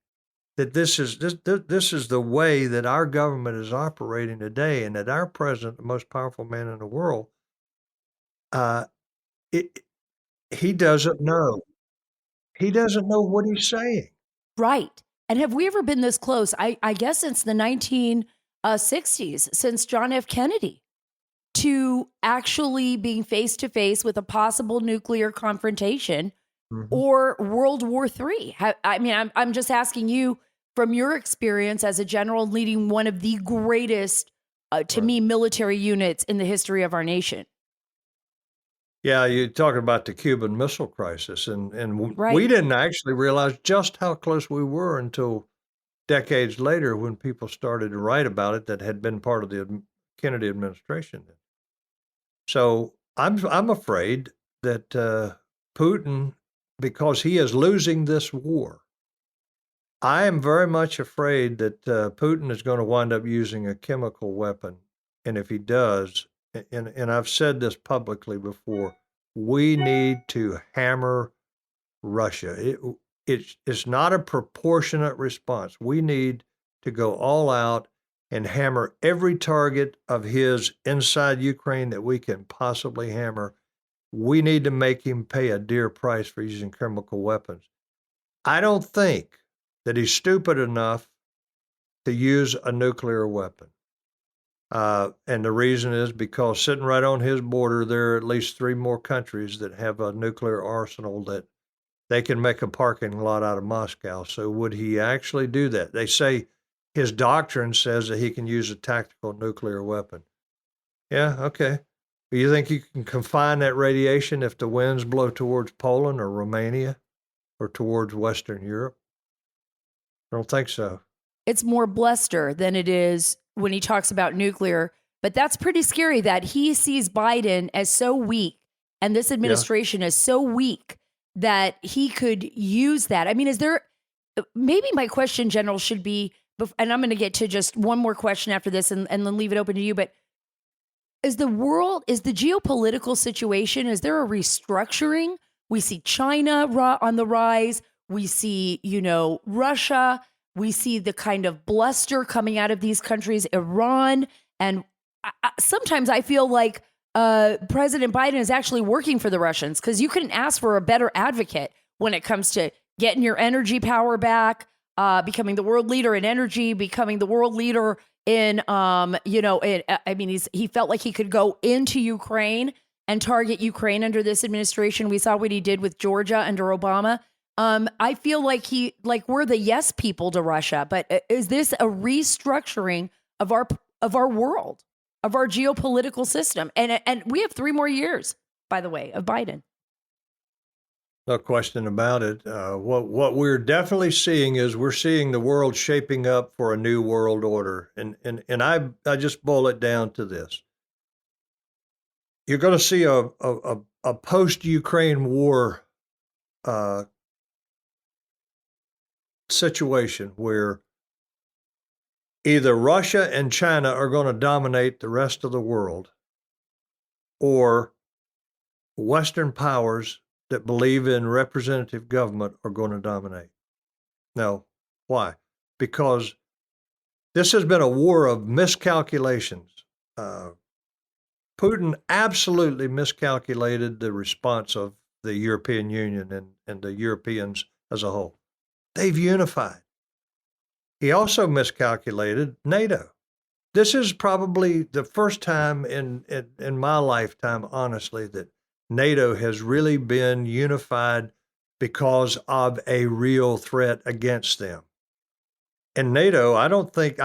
that this is the way that our government is operating today, and that our president, the most powerful man in the world, he doesn't know. He doesn't know what he's saying. Right. And have we ever been this close? I guess since the 1960s, since John F. Kennedy, to actually being face to face with a possible nuclear confrontation or World War III. I mean, I'm just asking you, from your experience as a general leading one of the greatest, to me, military units in the history of our nation. Yeah, you're talking about the Cuban Missile Crisis, and Right. we didn't actually realize just how close we were until decades later when people started to write about it that had been part of the Kennedy administration. So I'm afraid that Putin, because he is losing this war, I am very much afraid that Putin is going to wind up using a chemical weapon. And if he does, and I've said this publicly before, we need to hammer Russia. It's not a proportionate response. We need to go all out and hammer every target of his inside Ukraine that we can possibly hammer. We need to make him pay a dear price for using chemical weapons. I don't think that he's stupid enough to use a nuclear weapon. And the reason is because sitting right on his border, there are at least 3 more countries that have a nuclear arsenal that they can make a parking lot out of Moscow. So would he actually do that? They say his doctrine says that he can use a tactical nuclear weapon. Yeah, okay. But you think you can confine that radiation if the winds blow towards Poland or Romania or towards Western Europe? I don't think so. It's more bluster than it is when he talks about nuclear. But that's pretty scary that he sees Biden as so weak and this administration as so weak that he could use that. I mean, is there, maybe my question, General, should be, and I'm going to get to just one more question after this and then leave it open to you, but is the geopolitical situation, is there a restructuring? We see China on the rise. We see, Russia. We see the kind of bluster coming out of these countries, Iran. And sometimes I feel like President Biden is actually working for the Russians, because you couldn't ask for a better advocate when it comes to getting your energy power back, becoming the world leader in energy, becoming the world leader in, he felt like he could go into Ukraine and target Ukraine under this administration. We saw what he did with Georgia under Obama. I feel like we're the yes people to Russia, but is this a restructuring of our world, of our geopolitical system? And we have 3 more years, by the way, of Biden. No question about it. What we're definitely seeing is we're seeing the world shaping up for a new world order. And I just boil it down to this. you're going to see a post-Ukraine war situation where either Russia and China are going to dominate the rest of the world, or Western powers that believe in representative government are going to dominate. Now, why? Because this has been a war of miscalculations. Putin absolutely miscalculated the response of the European Union and the Europeans as a whole. They've unified. He also miscalculated NATO. This is probably the first time in my lifetime, honestly, that NATO has really been unified because of a real threat against them. And NATO, I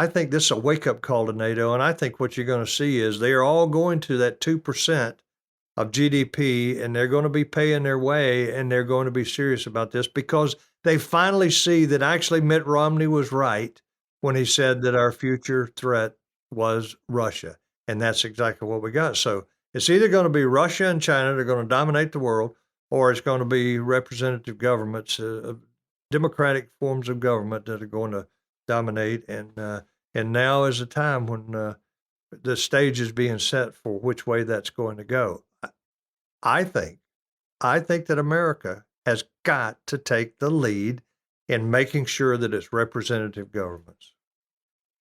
think this is a wake-up call to NATO, and I think what you're going to see is they are all going to that 2% of GDP, and they're going to be paying their way, and they're going to be serious about this because they finally see that actually Mitt Romney was right when he said that our future threat was Russia. And that's exactly what we got. So it's either going to be Russia and China that are going to dominate the world, or it's going to be representative governments, democratic forms of government that are going to dominate. And now is the time when the stage is being set for which way that's going to go. I think that America has got to take the lead in making sure that it's representative governments.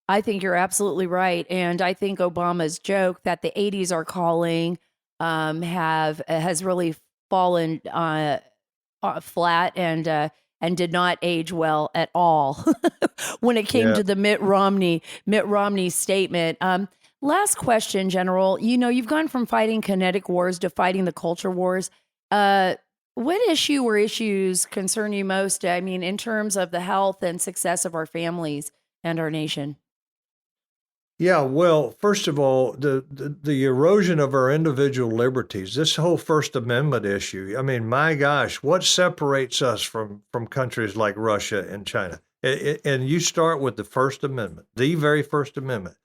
I think you're absolutely right. And I think Obama's joke that the 80s are calling has really fallen flat and did not age well at all when it came to the Mitt Romney statement. Last question, General. You know, you've gone from fighting kinetic wars to fighting the culture wars. What issue or issues concern you most? I mean, in terms of the health and success of our families and our nation? Yeah, well, first of all, the erosion of our individual liberties, this whole First Amendment issue, I mean, my gosh, what separates us from countries like Russia and China? And you start with the First Amendment, the very First Amendment.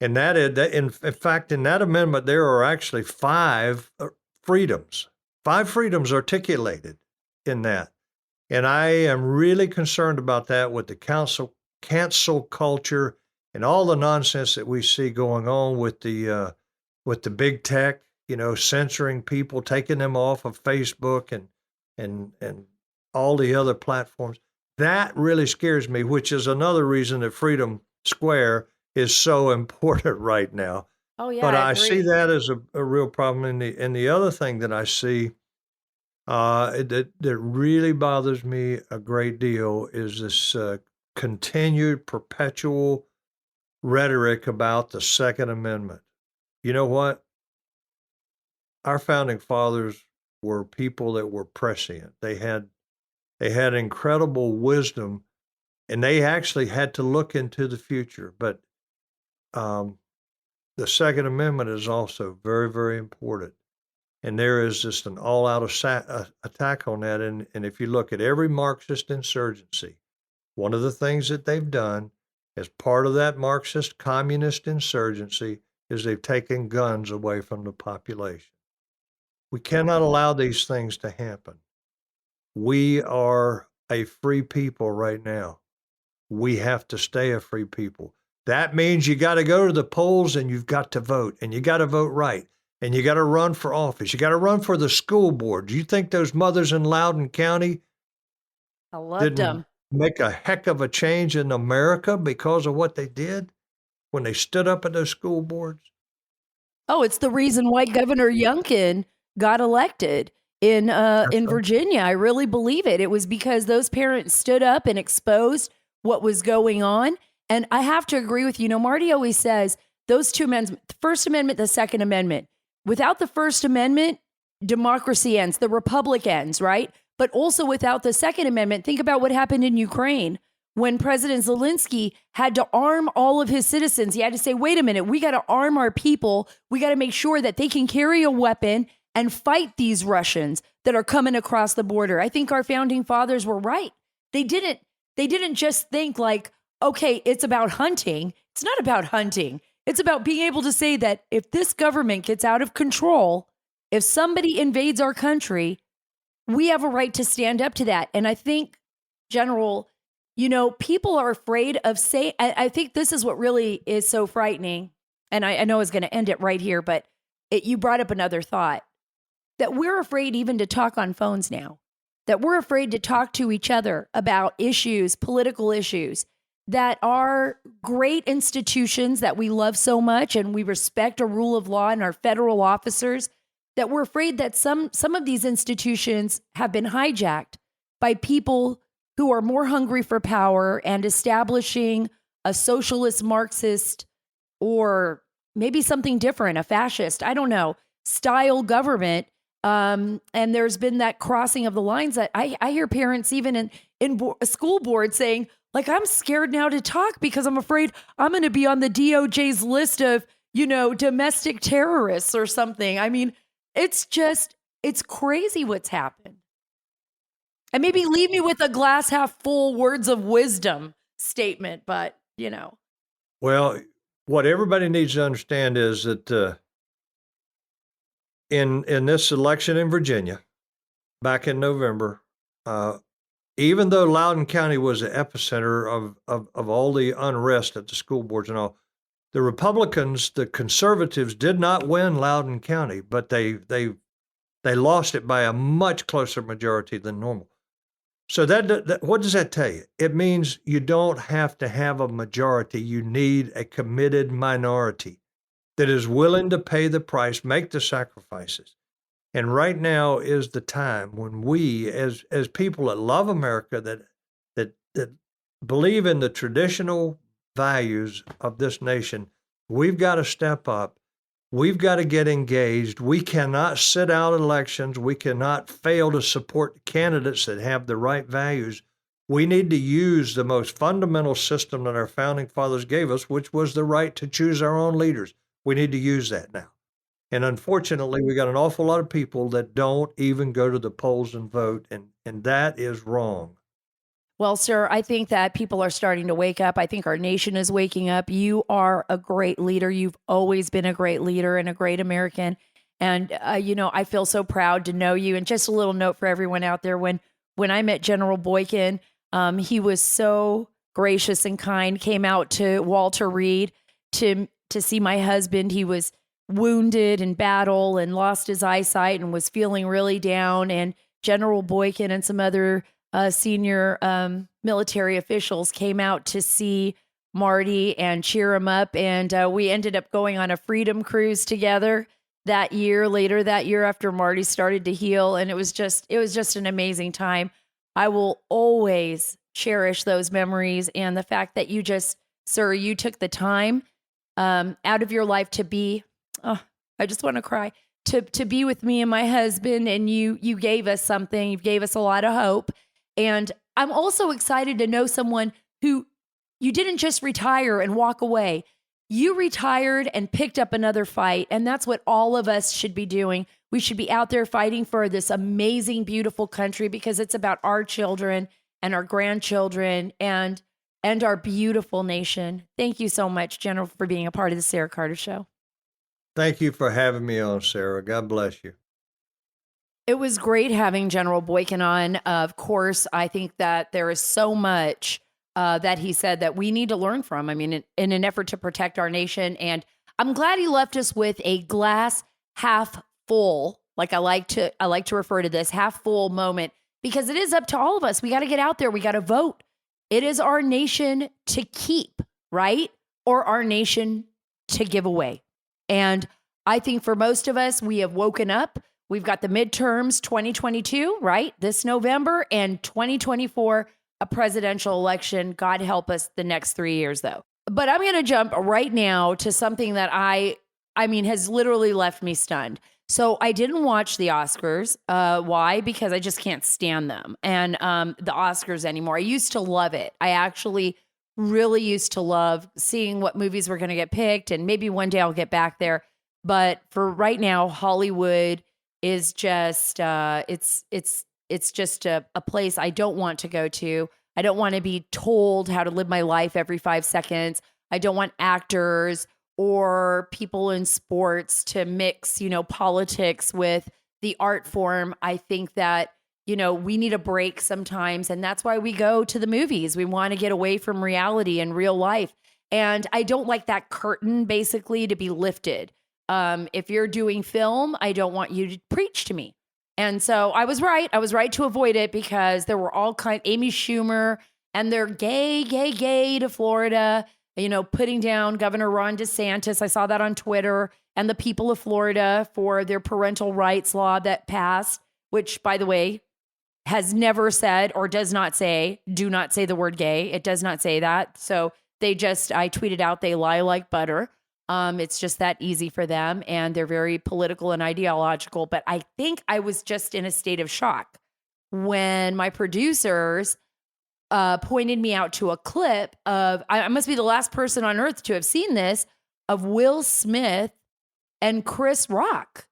And in fact, in that amendment, there are actually five freedoms articulated in that. And I am really concerned about that with the cancel culture and all the nonsense that we see going on with the big tech, you know, censoring people, taking them off of Facebook and all the other platforms. That really scares me, which is another reason that Freedom Square is so important right now. Oh yeah, but I agree. see that as a real problem. And the other thing that I see that really bothers me a great deal is this continued perpetual rhetoric about the Second Amendment. You know what? Our founding fathers were people that were prescient. They had incredible wisdom, and they actually had to look into the future. But the Second Amendment is also very, very important. And there is just an all-out attack on that. And if you look at every Marxist insurgency, one of the things that they've done as part of that Marxist communist insurgency is they've taken guns away from the population. We cannot allow these things to happen. We are a free people right now. We have to stay a free people. That means you got to go to the polls and you've got to vote, and you got to vote right, and you got to run for office. You got to run for the school board. Do you think those mothers in Loudoun County I loved them. Make a heck of a change in America because of what they did when they stood up at those school boards? Oh, it's the reason why Governor Youngkin got elected in Virginia. I really believe it. It was because those parents stood up and exposed what was going on. And I have to agree with you. You know, Marty always says those two amendments, the First Amendment, the Second Amendment. Without the First Amendment, democracy ends, the republic ends, right? But also without the Second Amendment, think about what happened in Ukraine when President Zelensky had to arm all of his citizens. He had to say, wait a minute, we got to arm our people. We got to make sure that they can carry a weapon and fight these Russians that are coming across the border. I think our founding fathers were right. They didn't just think like, okay, it's about hunting. It's not about hunting. It's about being able to say that if this government gets out of control, if somebody invades our country, we have a right to stand up to that. And I think, General, people are afraid of saying, I think this is what really is so frightening. And I know I was going to end it right here, but you brought up another thought, that we're afraid even to talk on phones now, that we're afraid to talk to each other about issues, political issues, that are great institutions that we love so much and we respect our rule of law and our federal officers, that we're afraid that some of these institutions have been hijacked by people who are more hungry for power and establishing a socialist, Marxist, or maybe something different, a fascist, I don't know, style government. And there's been that crossing of the lines that I hear parents even in school board saying, like, I'm scared now to talk because I'm afraid I'm going to be on the DOJ's list of, domestic terrorists or something. I mean, it's crazy what's happened. And maybe leave me with a glass half full words of wisdom statement, but, Well, what everybody needs to understand is that in this election in Virginia, back in November, even though Loudoun County was the epicenter of all the unrest at the school boards and all, the Republicans, the conservatives, did not win Loudoun County, but they lost it by a much closer majority than normal. So that what does that tell you? It means you don't have to have a majority. You need a committed minority that is willing to pay the price, make the sacrifices. And right now is the time when we, as people that love America, that believe in the traditional values of this nation, we've got to step up. We've got to get engaged. We cannot sit out elections. We cannot fail to support candidates that have the right values. We need to use the most fundamental system that our founding fathers gave us, which was the right to choose our own leaders. We need to use that now. And unfortunately, we got an awful lot of people that don't even go to the polls and vote, and that is wrong. Well, sir, I think that people are starting to wake up. I think our nation is waking up. You are a great leader. You've always been a great leader and a great American. And, I feel so proud to know you. And just a little note for everyone out there, when I met General Boykin, he was so gracious and kind, came out to Walter Reed to see my husband. He was wounded in battle and lost his eyesight and was feeling really down. And General Boykin and some other senior military officials came out to see Marty and cheer him up. And we ended up going on a freedom cruise together later that year after Marty started to heal. And it was just an amazing time. I will always cherish those memories. And the fact that you took the time out of your life to be, I just want to cry, to be with me and my husband. And you gave us something. You gave us a lot of hope. And I'm also excited to know someone who, you didn't just retire and walk away. You retired and picked up another fight. And that's what all of us should be doing. We should be out there fighting for this amazing, beautiful country, because it's about our children and our grandchildren and our beautiful nation. Thank you so much, General, for being a part of the Sara Carter Show. Thank you for having me on, Sara. God bless you. It was great having General Boykin on. Of course, I think that there is so much that he said that we need to learn from. I mean, in an effort to protect our nation. And I'm glad he left us with a glass half full, like I like to refer to this, half full moment, because it is up to all of us. We got to get out there. We got to vote. It is our nation to keep, right? Or our nation to give away. And I think for most of us, we have woken up. We've got the midterms 2022, right? This November, and 2024, a presidential election. God help us the next 3 years, though. But I'm going to jump right now to something that I mean, has literally left me stunned. So I didn't watch the Oscars. Why? Because I just can't stand them and the Oscars anymore. I used to love it. I actually really used to love seeing what movies were going to get picked, and maybe one day I'll get back there. But for right now, Hollywood is just it's just a place I don't want to go to. I don't want to be told how to live my life every 5 seconds. I don't want actors or people in sports to mix, politics with the art form. I think that, we need a break sometimes. And that's why we go to the movies. We want to get away from reality and real life. And I don't like that curtain basically to be lifted. If you're doing film, I don't want you to preach to me. And so I was right. I was right to avoid it because there were all Amy Schumer and they're gay to Florida, putting down Governor Ron DeSantis. I saw that on Twitter, and the people of Florida for their parental rights law that passed, which, by the way, has never said or does not say, do not say the word gay. It does not say that. So I tweeted out, they lie like butter. It's just that easy for them, and they're very political and ideological. But I think I was just in a state of shock when my producers pointed me out to a clip of, I must be the last person on earth to have seen this, of Will Smith and Chris Rock.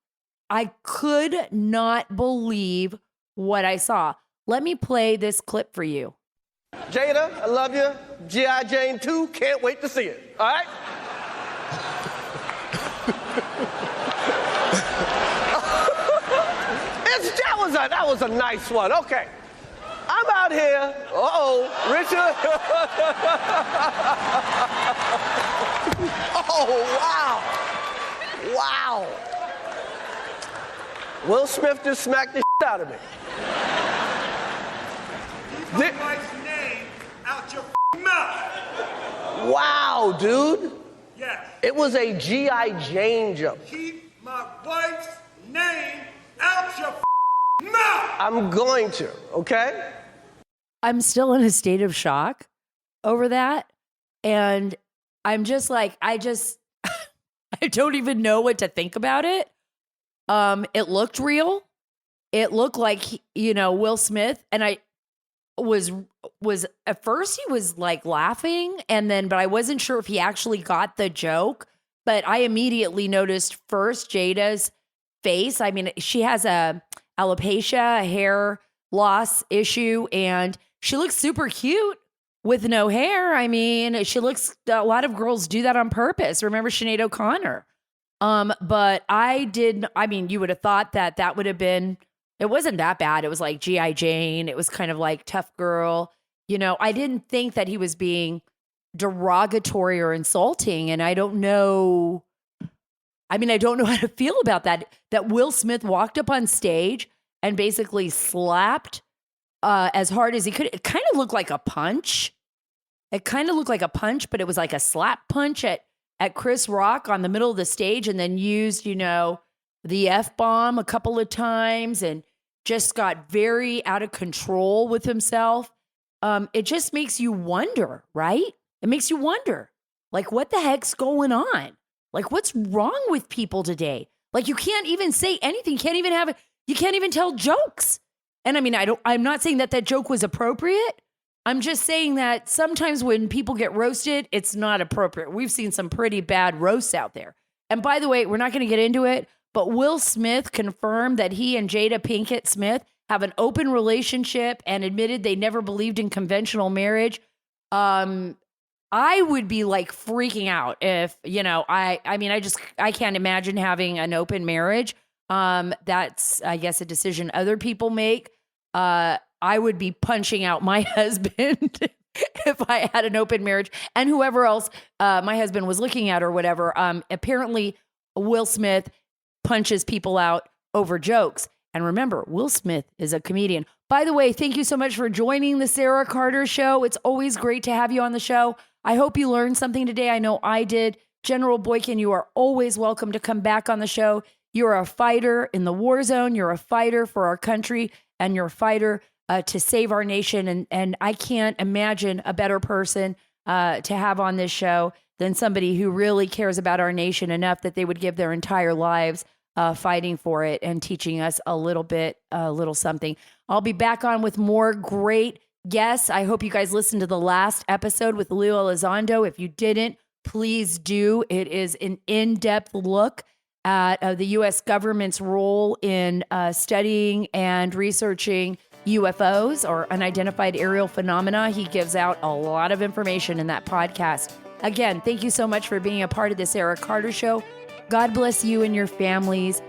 I could not believe what I saw. Let me play this clip for you. Jada, I love you. G.I. Jane 2, can't wait to see it. All right? That was a nice one. Okay. I'm out here. Richard. Oh, wow. Will Smith just smacked the shit out of me. Keep my wife's name out your mouth. Wow, dude. Yes. It was a G.I. Jane joke. Keep my wife's name out your mouth. I'm going to, okay? I'm still in a state of shock over that. And I'm just like, I don't even know what to think about it. It looked real. It looked like, Will Smith. And I was at first he was like laughing but I wasn't sure if he actually got the joke. But I immediately noticed first Jada's face. I mean, she has alopecia, a hair loss issue, and she looks super cute with no hair. I mean, a lot of girls do that on purpose. Remember Sinead O'Connor? But you would have thought that would have been, it wasn't that bad. It was like G.I. Jane. It was kind of like tough girl. I didn't think that he was being derogatory or insulting. And I don't know how to feel about that Will Smith walked up on stage and basically slapped as hard as he could. It kind of looked like a punch. But it was like a slap punch at Chris Rock on the middle of the stage, and then used, the F-bomb a couple of times and just got very out of control with himself. It just makes you wonder, right? It makes you wonder, like, what the heck's going on? Like, what's wrong with people today? Like, you can't even say anything. You can't even tell jokes. And I mean, I'm not saying that joke was appropriate. I'm just saying that sometimes when people get roasted, it's not appropriate. We've seen some pretty bad roasts out there. And by the way, we're not going to get into it, but Will Smith confirmed that he and Jada Pinkett Smith have an open relationship and admitted they never believed in conventional marriage. I would be like freaking out if, I can't imagine having an open marriage. That's, I guess, a decision other people make. I would be punching out my husband if I had an open marriage, and whoever else my husband was looking at or whatever. Apparently, Will Smith punches people out over jokes. And remember, Will Smith is a comedian. By the way, thank you so much for joining the Sara Carter Show. It's always great to have you on the show. I hope you learned something today. I know I did. General Boykin, you are always welcome to come back on the show. You're a fighter in the war zone. You're a fighter for our country, and you're a fighter to save our nation. And I can't imagine a better person to have on this show than somebody who really cares about our nation enough that they would give their entire lives fighting for it and teaching us a little something. I'll be back on with more great guests. I hope you guys listened to the last episode with Leo Elizondo. If you didn't, please do. It is an in-depth look at the U.S. government's role in studying and researching UFOs or unidentified aerial phenomena. He gives out a lot of information in that podcast. Again, thank you so much for being a part of the Sara Carter Show. God bless you and your families.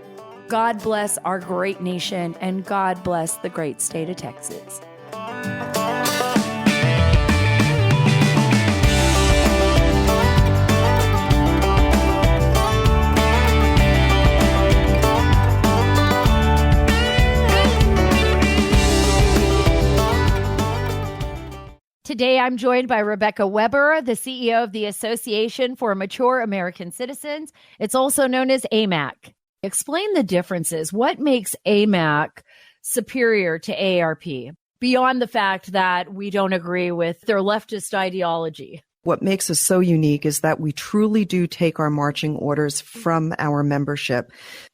God bless our great nation, and God bless the great state of Texas. Today, I'm joined by Rebecca Weber, the CEO of the Association for Mature American Citizens. It's also known as AMAC. Explain the differences. What makes AMAC superior to AARP beyond the fact that we don't agree with their leftist ideology? What makes us so unique is that we truly do take our marching orders from our membership.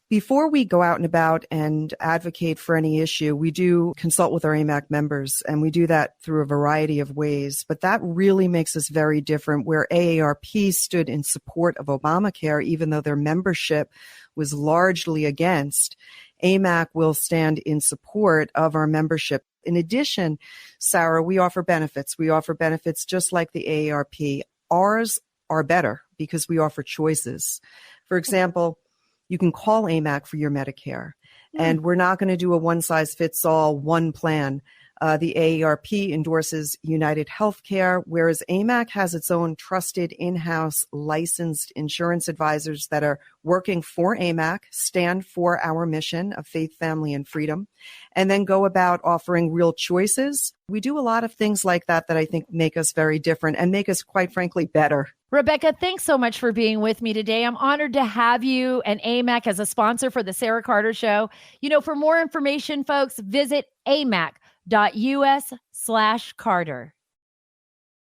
Before we go out and about and advocate for any issue, we do consult with our AMAC members, and we do that through a variety of ways. But that really makes us very different, where AARP stood in support of Obamacare, even though their membership was largely against. AMAC will stand in support of our membership. In addition, Sara, we offer benefits. We offer benefits just like the AARP. Ours are better because we offer choices. For example, you can call AMAC for your Medicare, and we're not going to do a one-size-fits-all one plan. The AARP endorses United Healthcare, whereas AMAC has its own trusted in-house licensed insurance advisors that are working for AMAC, stand for our mission of faith, family, and freedom, and then go about offering real choices. We do a lot of things like that I think make us very different and make us, quite frankly, better. Rebecca, thanks so much for being with me today. I'm honored to have you and AMAC as a sponsor for the Sara Carter Show. For more information, folks, visit amac.us/Carter.